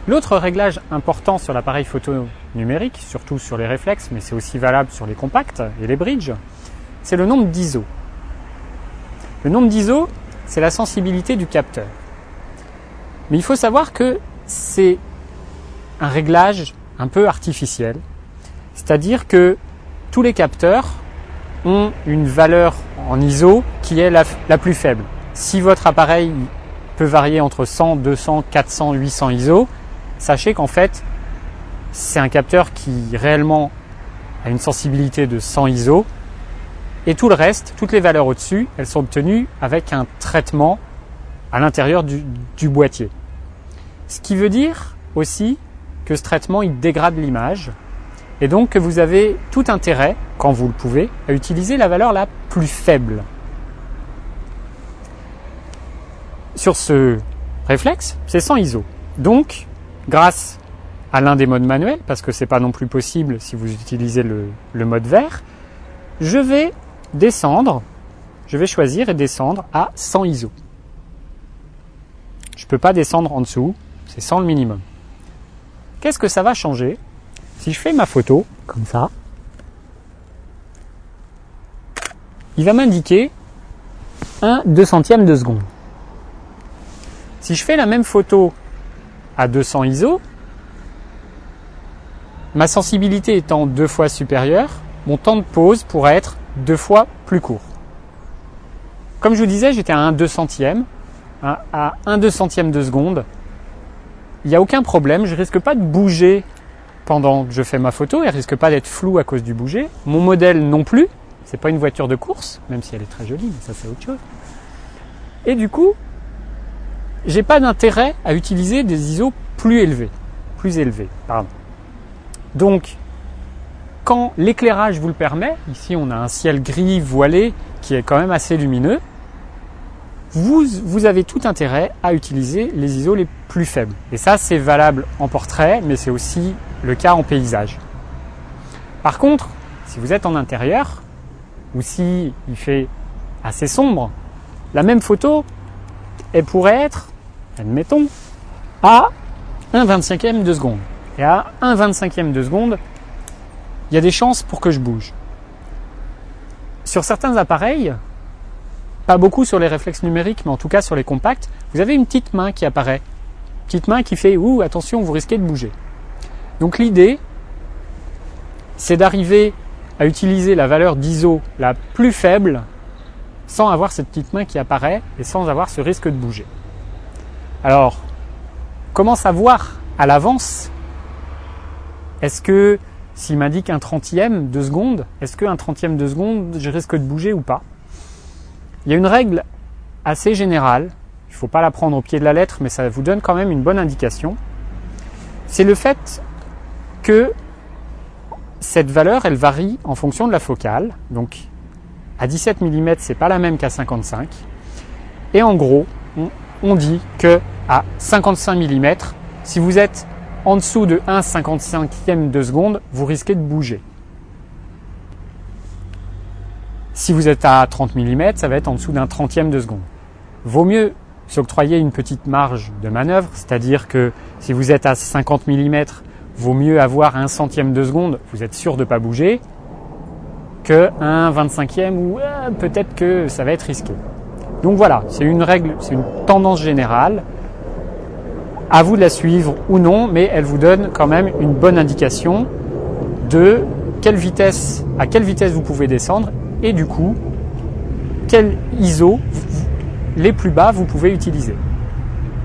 L'autre réglage important sur l'appareil photo numérique, surtout sur les réflexes, mais c'est aussi valable sur les compacts et les bridges, c'est le nombre d'ISO. Le nombre d'ISO, c'est la sensibilité du capteur. Mais il faut savoir que c'est un réglage un peu artificiel, c'est-à-dire que tous les capteurs ont une valeur en ISO qui est la plus faible. Si votre appareil peut varier entre 100, 200, 400, 800 ISO, sachez qu'en fait, c'est un capteur qui réellement a une sensibilité de 100 ISO et tout le reste, toutes les valeurs au-dessus, elles sont obtenues avec un traitement à l'intérieur du boîtier. Ce qui veut dire aussi que ce traitement, il dégrade l'image et donc que vous avez tout intérêt, quand vous le pouvez, à utiliser la valeur la plus faible. Sur ce réflexe, c'est 100 ISO. Donc, grâce à l'un des modes manuels, parce que ce n'est pas non plus possible si vous utilisez le mode vert, je vais choisir et descendre à 100 ISO. Je ne peux pas descendre en dessous, c'est 100 le minimum. Qu'est-ce que ça va changer si je fais ma photo, comme ça? Il va m'indiquer 1/2 centième de seconde. Si je fais la même photo à 200 ISO, ma sensibilité étant 2 fois supérieure, mon temps de pause pourrait être 2 fois plus court. Comme je vous disais, j'étais à 1/2 centième. À 1/2 centième de seconde, il n'y a aucun problème, je ne risque pas de bouger pendant que je fais ma photo, elle ne risque pas d'être floue à cause du bouger. Mon modèle non plus, c'est pas une voiture de course, même si elle est très jolie, mais ça c'est autre chose. Et du coup, j'ai pas d'intérêt à utiliser des ISO plus élevés. Donc, quand l'éclairage vous le permet, ici on a un ciel gris voilé qui est quand même assez lumineux, vous avez tout intérêt à utiliser les ISO les plus faibles. Et ça, c'est valable en portrait, mais c'est aussi le cas en paysage. Par contre, si vous êtes en intérieur, ou si il fait assez sombre, la même photo, elle pourrait être, admettons, à 1/25e de seconde. Et à 1/25e de seconde, il y a des chances pour que je bouge. Sur certains appareils, pas beaucoup sur les réflexes numériques, mais en tout cas sur les compacts, vous avez une petite main qui apparaît. Une petite main qui fait « Ouh, attention, vous risquez de bouger ». Donc l'idée, c'est d'arriver à utiliser la valeur d'ISO la plus faible sans avoir cette petite main qui apparaît et sans avoir ce risque de bouger. Alors, comment savoir à l'avance? Est-ce que s'il m'indique 1/30e de seconde, est-ce que 1/30e de seconde, je risque de bouger ou pas? Il y a une règle assez générale, il ne faut pas la prendre au pied de la lettre, mais ça vous donne quand même une bonne indication. C'est le fait que cette valeur, elle varie en fonction de la focale. Donc, à 17 mm, c'est pas la même qu'à 55. Et en gros, on dit que à 55 mm, si vous êtes en dessous de 1/55e de seconde, vous risquez de bouger. Si vous êtes à 30 mm, ça va être en dessous d'un 30e de seconde. Vaut mieux s'octroyer une petite marge de manœuvre, c'est-à-dire que si vous êtes à 50 mm, vaut mieux avoir 1/100e de seconde, vous êtes sûr de ne pas bouger, que 1/25e ou peut-être que ça va être risqué. Donc voilà, c'est une règle, c'est une tendance générale. À vous de la suivre ou non, mais elle vous donne quand même une bonne indication de à quelle vitesse vous pouvez descendre et du coup, quel ISO les plus bas vous pouvez utiliser.